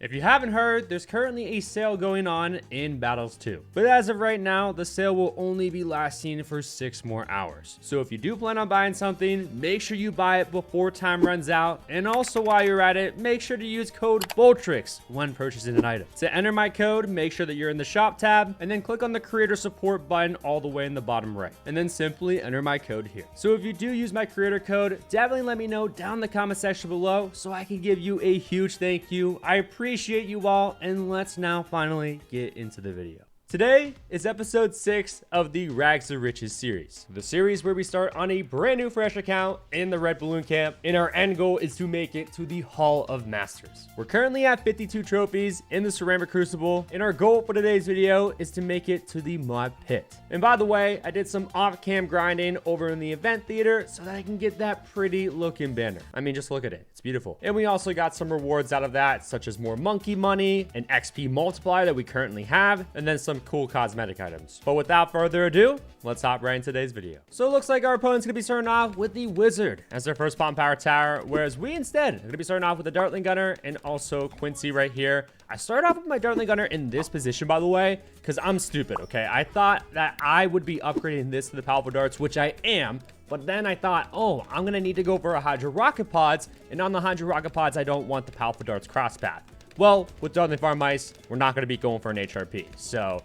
If you haven't heard, there's currently a sale going on in Battles 2. But as of right now, the sale will only be lasting for 6 more hours. So if you do plan on buying something, make sure you buy it before time runs out. And also while you're at it, make sure to use code Boltrix when purchasing an item. To enter my code, make sure that you're in the shop tab and then click on the creator support button all the way in the bottom right. And then simply enter my code here. So if you do use my creator code, definitely let me know down in the comment section below so I can give you a huge thank you. I appreciate you all, and let's now finally get into the video. Today is episode 6 of the Rags to Riches series. The series where we start on a brand new fresh account in the Red Balloon camp, and our end goal is to make it to the Hall of Masters. We're currently at 52 trophies in the Ceramic Crucible, and our goal for today's video is to make it to the Mud Pit. And by the way, I did some off-cam grinding over in the event theater so that I can get that pretty looking banner. I mean, just look at it. It's beautiful. And we also got some rewards out of that, such as more monkey money, an XP multiplier that we currently have, and then some cool cosmetic items. But without further ado, let's hop right into today's video. So it looks like our opponent's gonna be starting off with the Wizard as their first bomb power tower, whereas we instead are gonna be starting off with the Dartling Gunner and also Quincy right here. I started off with my Dartling Gunner in this position, by the way, because I'm stupid, okay? I thought that I would be upgrading this to the powerful darts, which I am, but then I thought, oh, I'm gonna need to go for a Hydro Rocket Pods, and on the Hydro Rocket Pods, I don't want the powerful darts cross path. Well, with Dartling Farm Ice, we're not gonna be going for an HRP, so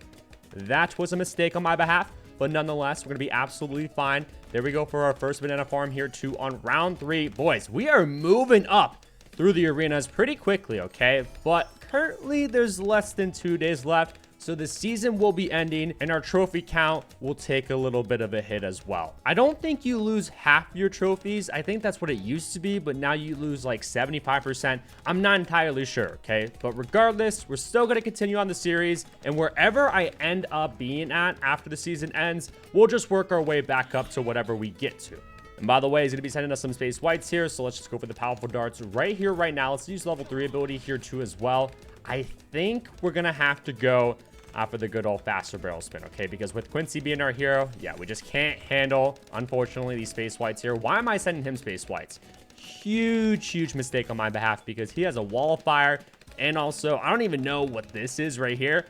that was a mistake on my behalf, but nonetheless, we're going to be absolutely fine. There we go for our first banana farm here too on round 3. Boys, we are moving up through the arenas pretty quickly, okay? But currently, there's less than 2 days left. So the season will be ending and our trophy count will take a little bit of a hit as well. I don't think you lose half your trophies. I think that's what it used to be, but now you lose like 75%. I'm not entirely sure, okay? But regardless, we're still going to continue on the series, and wherever I end up being at after the season ends, we'll just work our way back up to whatever we get to. And by the way, he's going to be sending us some space whites here, so let's just go for the powerful darts right here, right now. Let's use level 3 ability here too as well. I think we're going to have to go for the good old faster barrel spin, okay? Because with Quincy being our hero, yeah, we just can't handle, unfortunately, these space whites here. Why am I sending him space whites? Huge mistake on my behalf, because he has a wall of fire, and also, I don't even know what this is right here.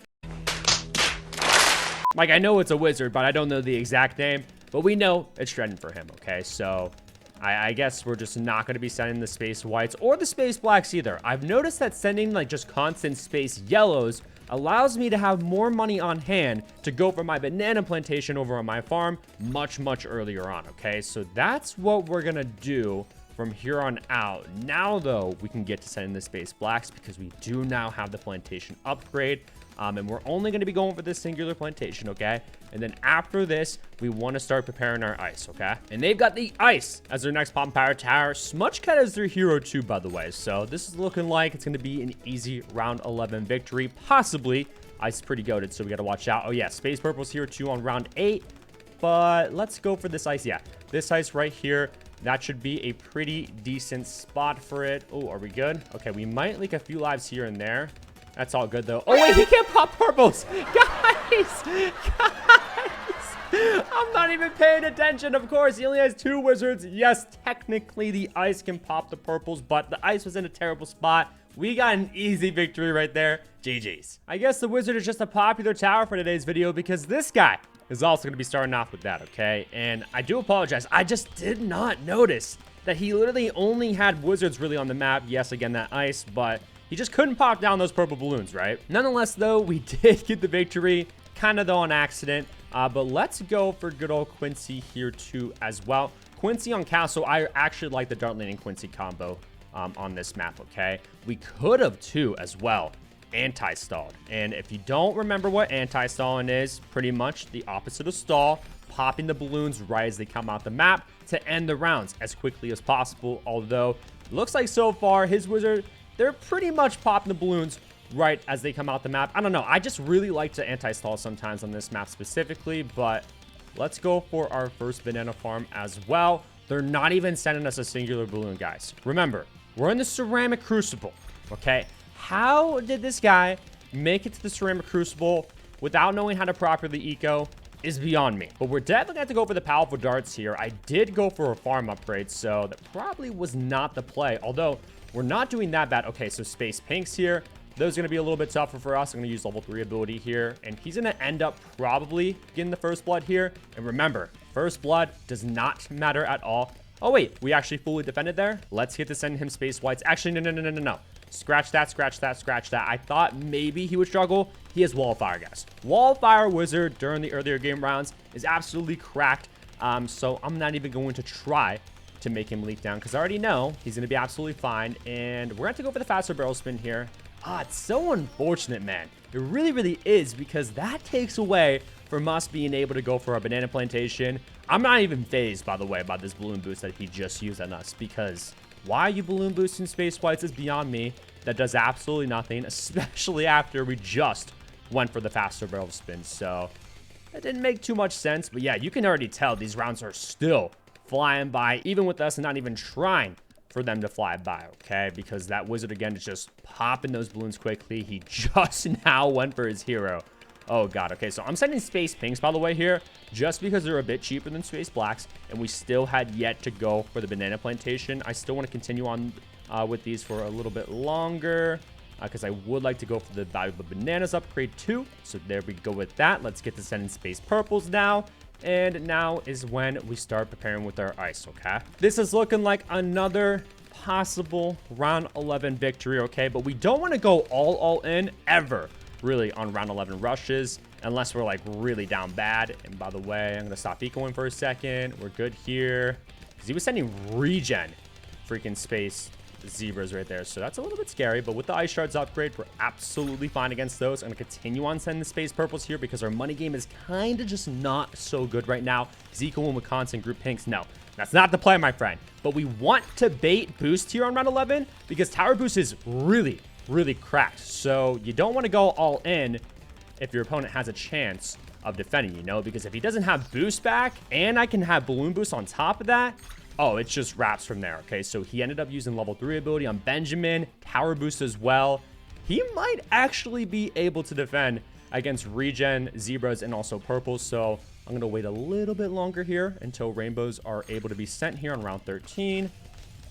Like, I know it's a wizard, but I don't know the exact name, but we know it's shredding for him, okay? So I guess we're just not going to be sending the space whites or the space blacks either. I've noticed that sending like just constant space yellows allows me to have more money on hand to go for my banana plantation over on my farm much earlier on, okay? So that's what we're gonna do from here on out. Now though, we can get to sending the space blacks because we do now have the plantation upgrade, and we're only going to be going for this singular plantation, okay? And then after this, we want to start preparing our ice, okay? And they've got the ice as their next bomb power tower. Smudgecat is their hero too, by the way. So this is looking like it's going to be an easy round 11 victory, possibly. Ice is pretty goated, so we got to watch out. Oh yeah, space purple's here too on round 8. But let's go for this ice. Yeah, this ice right here. That should be a pretty decent spot for it. Oh, are we good? Okay, we might leak a few lives here and there. That's all good, though. Oh, wait, he can't pop purples. Guys. I'm not even paying attention. Of course, he only has 2 wizards. Yes, technically, the ice can pop the purples, but the ice was in a terrible spot. We got an easy victory right there. GG's. I guess the wizard is just a popular tower for today's video because this guy is also going to be starting off with that, okay? And I do apologize. I just did not notice that he literally only had wizards really on the map. Yes, again, that ice, but he just couldn't pop down those purple balloons, right? Nonetheless, though, we did get the victory, kind of though on accident. But let's go for good old Quincy here too as well. Quincy on castle, I actually like the Dartling and Quincy combo on this map, okay? We could have too as well anti-stalled. And if you don't remember what anti-stalling is, pretty much the opposite of stall, popping the balloons right as they come out the map to end the rounds as quickly as possible. Although, looks like so far his wizard, they're pretty much popping the balloons right as they come out the map. I don't know. I just really like to anti-stall sometimes on this map specifically, but let's go for our first banana farm as well. They're not even sending us a singular balloon, guys. Remember, we're in the Ceramic Crucible, okay? How did this guy make it to the Ceramic Crucible without knowing how to properly eco is beyond me. But we're definitely going to have to go for the powerful darts here. I did go for a farm upgrade, so that probably was not the play. Although, we're not doing that bad. Okay, so space pinks here. those are going to be a little bit tougher for us. I'm going to use level 3 ability here, and he's going to end up probably getting the first blood here. And remember, first blood does not matter at all. Oh, wait, we actually fully defended there. Let's get to send him space whites. Actually, no. Scratch that, scratch that, scratch that. I thought maybe he would struggle. He has wall of fire, guys. Wall of fire wizard during the earlier game rounds is absolutely cracked. So I'm not even going to try to make him leak down because I already know he's going to be absolutely fine. And we're going to go for the faster barrel spin here. It's so unfortunate, man. It really, really is, because that takes away from us being able to go for our banana plantation. I'm not even phased, by the way, by this balloon boost that he just used on us, because why are you balloon boosting space whites is beyond me. That does absolutely nothing, especially after we just went for the faster barrel spin. So that didn't make too much sense. But yeah, you can already tell these rounds are still flying by, even with us not even trying for them to fly by, okay? Because that wizard, again, is just popping those balloons quickly. He just now went for his hero. Oh, God. Okay, so I'm sending space pinks, by the way, here, just because they're a bit cheaper than space blacks, and we still had yet to go for the banana plantation. I still want to continue on with these for a little bit longer, because I would like to go for the valuable bananas upgrade, too. So there we go with that. Let's get to sending space purples now. And now is when we start preparing with our ice, okay? This is looking like another possible round 11 victory, okay? But we don't want to go all in ever, really, on round 11 rushes, unless we're like really down bad. And by the way, I'm gonna stop ecoing for a second. We're good here, because he was sending regen freaking space zebras right there, so that's a little bit scary. But with the ice shards upgrade, we're absolutely fine against those. I'm gonna continue on sending the space purples here, because our money game is kind of just not so good right now. Ecoing with constant group pinks, no, that's not the play, my friend. But we want to bait boost here on round 11, because tower boost is really cracked. So you don't want to go all in if your opponent has a chance of defending, you know, because if he doesn't have boost back and I can have balloon boost on top of that, oh, it's just wraps from there. Okay, so he ended up using level 3 ability on Benjamin, tower boost as well. He might actually be able to defend against regen zebras and also purples. So I'm gonna wait a little bit longer here until rainbows are able to be sent here on round 13.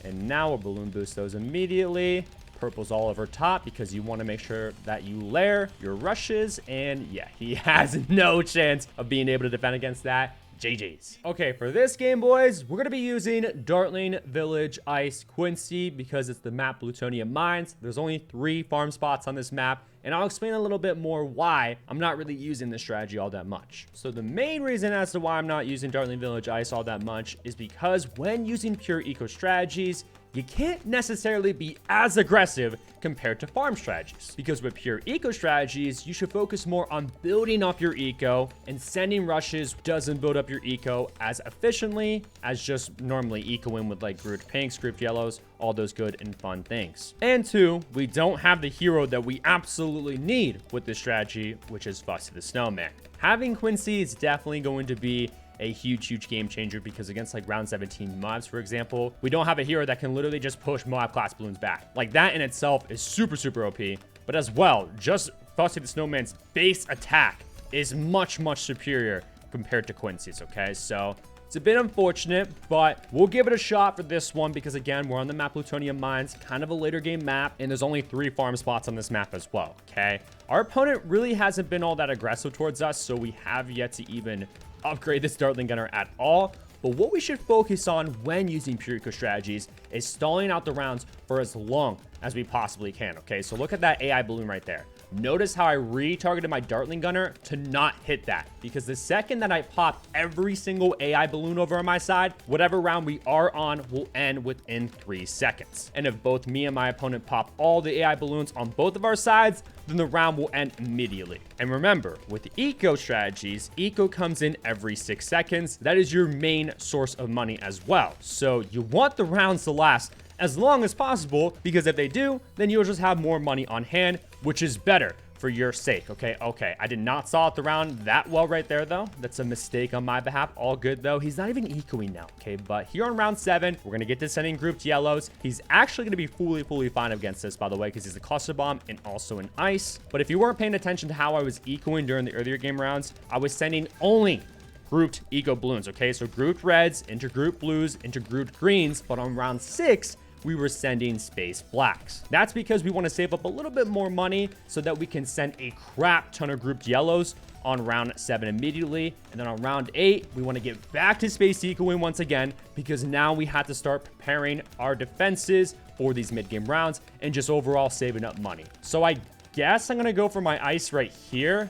And now we'll balloon boost those immediately. Purple's all over top, because you want to make sure that you layer your rushes. And yeah, he has no chance of being able to defend against that. GG's. Okay, for this game, boys, we're going to be using Dartling Village Ice Quincy, because it's the map Plutonium Mines. There's only 3 farm spots on this map, and I'll explain a little bit more why I'm not really using this strategy all that much. So the main reason as to why I'm not using Dartling Village Ice all that much is because when using pure eco strategies, you can't necessarily be as aggressive compared to farm strategies, because with pure eco strategies, you should focus more on building up your eco, and sending rushes doesn't build up your eco as efficiently as just normally ecoing with like grouped pinks, grouped yellows, all those good and fun things. And 2, we don't have the hero that we absolutely need with this strategy, which is Fussy the Snowman. Having Quincy is definitely going to be a huge game changer, because against like round 17 mobs, for example, we don't have a hero that can literally just push mob class balloons back. Like, that in itself is super OP. But as well, just Fussy the Snowman's base attack is much superior compared to Quincy's, okay? So it's a bit unfortunate, but we'll give it a shot for this one, because again, we're on the map Plutonium Mines, kind of a later game map, and there's only 3 farm spots on this map as well, okay? Our opponent really hasn't been all that aggressive towards us, so we have yet to even upgrade this Dartling Gunner at all. But what we should focus on when using pure eco strategies is stalling out the rounds for as long as we possibly can, okay? So look at that AI balloon right there. Notice how I retargeted my Dartling Gunner to not hit that, because the second that I pop every single AI balloon over on my side, whatever round we are on will end within 3 seconds. And if both me and my opponent pop all the AI balloons on both of our sides, then the round will end immediately. And remember, with eco strategies, eco comes in every 6 seconds. That is your main source of money as well. So you want the rounds to last as long as possible, because if they do, then you'll just have more money on hand, which is better for your sake, okay? Okay, I did not saw it the round that well right there, though. That's a mistake on my behalf. All good, though. He's not even ecoing now, okay? But here on round 7, we're going to get to sending grouped yellows. He's actually going to be fully fine against this, by the way, because he's a cluster bomb and also an ice. But if you weren't paying attention to how I was ecoing during the earlier game rounds, I was sending only grouped eco balloons, okay? So grouped reds into grouped blues into grouped greens. But on round 6, we were sending space blacks. That's because we want to save up a little bit more money so that we can send a crap ton of grouped yellows on round 7 immediately. And then on round 8, we want to get back to space ecoing once again, because now we have to start preparing our defenses for these mid-game rounds and just overall saving up money. So I guess I'm going to go for my ice right here.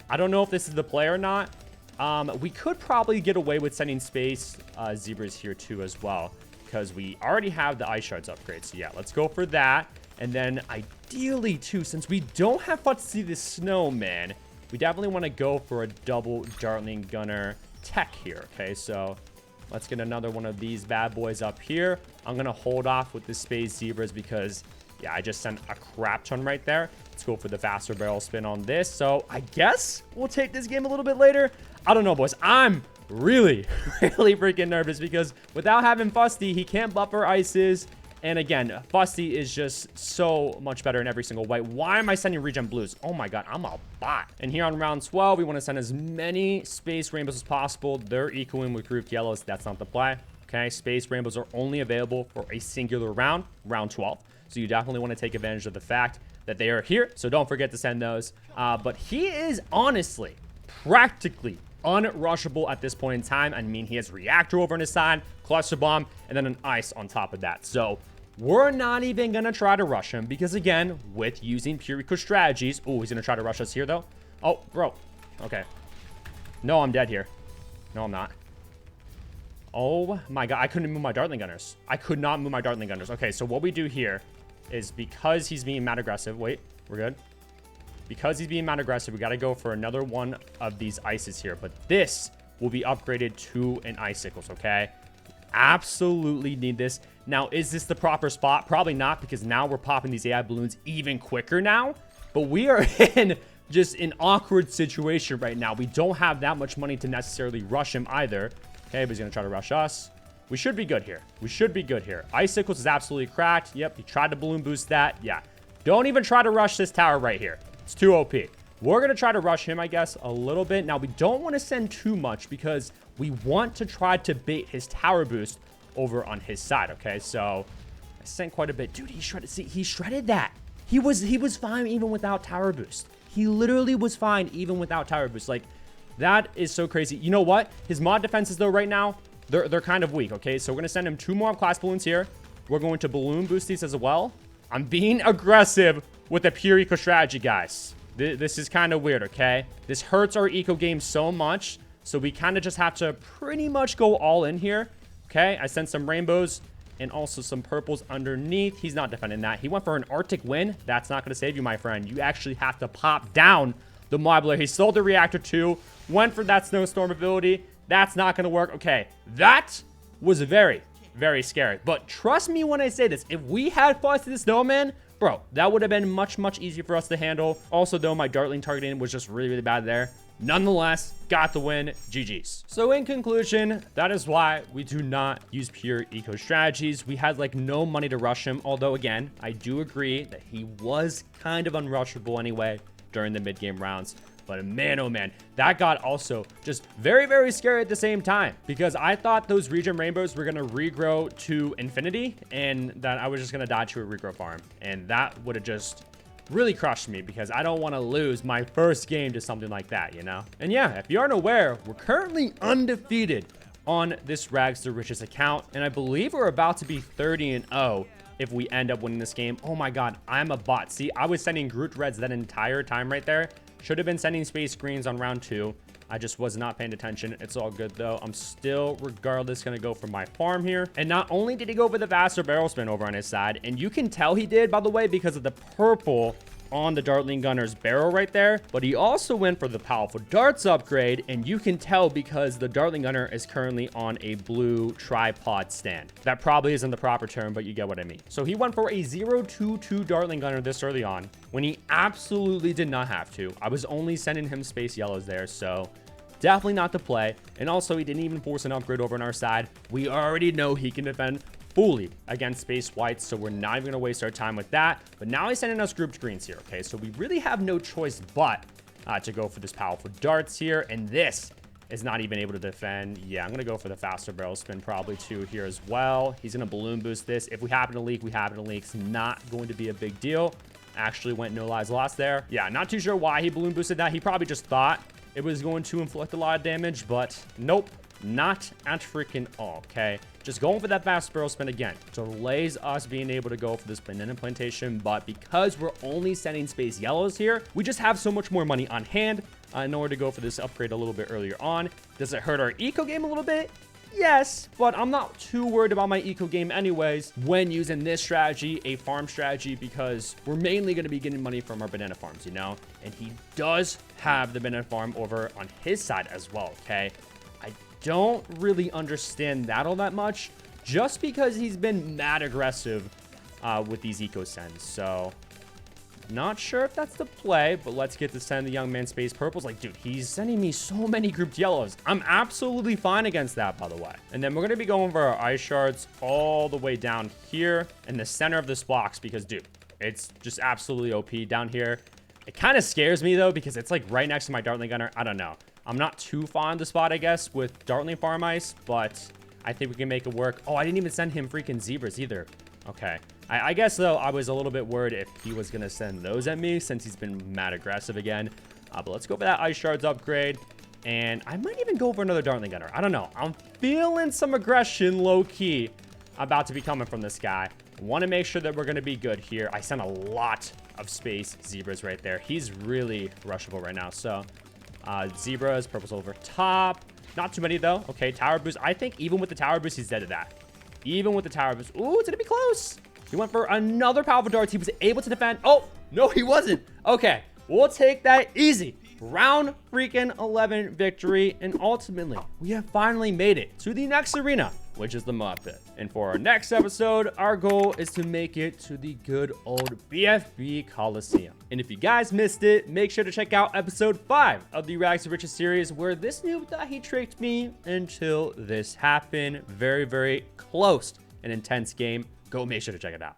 I don't know if this is the play or not. We could probably get away with sending space zebras here too as well, because we already have the ice shards upgrade. So yeah, let's go for that. And then ideally too, since we don't have to see the snowman, we definitely want to go for a double Dartling Gunner tech here. Okay, so let's get another one of these bad boys up here. I'm going to hold off with the space zebras because, yeah, I just sent a crap ton right there. Let's go for the faster barrel spin on this. So I guess we'll take this game a little bit later. I don't know, boys. I'm really freaking nervous because without having Fusty, he can't buffer ices. And again, Fusty is just so much better in every single way. Why am I sending regen blues? Oh my god, I'm a bot. And here on round 12, we want to send as many space rainbows as possible. They're equaling with grouped yellows. That's not the play. Okay, space rainbows are only available for a singular round, round 12. So you definitely want to take advantage of the fact that they are here. So don't forget to send those. But he is honestly practically unrushable at this point in time. I mean, he has reactor over on his side, cluster bomb, and then an ice on top of that. So we're not even going to try to rush him because, again, with using pure eco strategies. Oh, he's going to try to rush us here, though. Oh, bro. Okay. No, I'm dead here. No, I'm not. Oh, my God. I couldn't move my Dartling Gunners. I could not move my Dartling Gunners. Okay, so what we do here is because he's being mad aggressive. Wait, we're good. Because he's being mad aggressive, we got to go for another one of these ices here. But this will be upgraded to an icicles, okay? Absolutely need this. Now, is this the proper spot? Probably not, because now we're popping these AI balloons even quicker now. But we are in just an awkward situation right now. We don't have that much money to necessarily rush him either. Okay, but he's going to try to rush us. We should be good here. We should be good here. Icicles is absolutely cracked. Yep, he tried to balloon boost that. Yeah. Don't even try to rush this tower right here. It's too OP. We're going to try to rush him, I guess, a little bit. Now, we don't want to send too much because we want to try to bait his tower boost over on his side, okay? So I sent quite a bit. Dude, he shredded. See, he shredded that. He was fine even without tower boost. He literally was fine even without tower boost. Like, that is so crazy. You know what? His mod defenses, though, right now, they're kind of weak, okay? So we're going to send him 2 more class balloons here. We're going to balloon boost these as well. I'm being aggressive with a pure eco strategy, guys. This is kind of weird, okay? This hurts our eco game so much. So we kind of just have to pretty much go all in here. Okay, I sent some rainbows and also some purples underneath. He's not defending that. He went for an Arctic win. That's not going to save you, my friend. You actually have to pop down the modular. He sold the reactor too. Went for that snowstorm ability. That's not going to work. Okay, that was very, very scary. But trust me when I say this. If we had Frosty the Snowman, bro, that would have been much, much easier for us to handle. Also, though, my Dartling targeting was just really, really bad there. Nonetheless, got the win. GG's. So in conclusion, that is why we do not use pure eco strategies. We had like no money to rush him. Although again, I do agree that he was kind of unrushable anyway during the mid-game rounds. But man, oh man, that got also just very, very scary at the same time, because I thought those regen rainbows were going to regrow to infinity and that I was just going to die to a regrow farm. And that would have just really crushed me, because I don't want to lose my first game to something like that, you know? And yeah, if you aren't aware, we're currently undefeated on this Rags to Riches account. And I believe we're about to be 30-0 if we end up winning this game. Oh my God, I'm a bot. See, I was sending Groot Reds that entire time right there. Should have been sending space greens on round 2. I just was not paying attention. It's all good though. I'm still, regardless, going to go for my farm here. And not only did he go for the faster barrel spin over on his side, and you can tell he did, by the way, because of the purple on the Dartling Gunner's barrel right there, but he also went for the powerful darts upgrade, and you can tell because the Dartling Gunner is currently on a blue tripod stand. That probably isn't the proper term, but you get what I mean. So he went for a 0-2-2 Dartling Gunner this early on when he absolutely did not have to. I was only sending him space yellows there, so definitely not the play. And also, he didn't even force an upgrade over on our side. We already know he can defend fully against space whites, so we're not even going to waste our time with that. But now he's sending us grouped greens here, okay? So we really have no choice but to go for this powerful darts here. And this is not even able to defend. Yeah, I'm going to go for the faster barrel spin probably too here as well. He's going to balloon boost this. If we happen to leak, we happen to leak. It's not going to be a big deal. Actually went no lives lost there. Yeah, not too sure why he balloon boosted that. He probably just thought it was going to inflict a lot of damage, but nope, not at freaking all, okay? Just going for that fast barrel spin again. Delays us being able to go for this banana plantation, but because we're only sending space yellows here, we just have so much more money on hand in order to go for this upgrade a little bit earlier on. Does it hurt our eco game a little bit? Yes, but I'm not too worried about my eco game anyways when using this strategy, a farm strategy, because we're mainly going to be getting money from our banana farms, you know? And he does have the banana farm over on his side as well, okay? I don't really understand that all that much, just because he's been mad aggressive with these eco sends. So not sure if that's the play, but let's get to send the young man space purples. Like, dude, he's sending me so many grouped yellows. I'm absolutely fine against that, by the way. And then we're going to be going for our ice shards all the way down here in the center of this box because, dude, it's just absolutely OP down here. It kind of scares me, though, because it's like right next to my Dartling Gunner. I don't know. I'm not too fond of the spot, I guess, with Dartling Farm Ice, but I think we can make it work. Oh, I didn't even send him freaking zebras either. Okay. I guess, though, I was a little bit worried if he was going to send those at me since he's been mad aggressive again. But let's go for that Ice Shards upgrade. And I might even go for another Dartling Gunner. I don't know. I'm feeling some aggression low-key about to be coming from this guy. Want to make sure that we're going to be good here. I sent a lot of space zebras right there. He's really rushable right now. So, zebras, purples over top. Not too many, though. Okay, tower boost. I think even with the tower boost, he's dead to that. Even with the tower boost. Ooh, it's going to be close. He went for another powerful dart. He was able to defend. Oh, no, he wasn't. Okay, we'll take that easy. Round freaking 11 victory. And ultimately, we have finally made it to the next arena, which is the mud pit. And for our next episode, our goal is to make it to the good old BFB Coliseum. And if you guys missed it, make sure to check out episode 5 of the Rags to Riches series, where this noob thought he tricked me until this happened. Very, very close and intense game. Go make sure to check it out.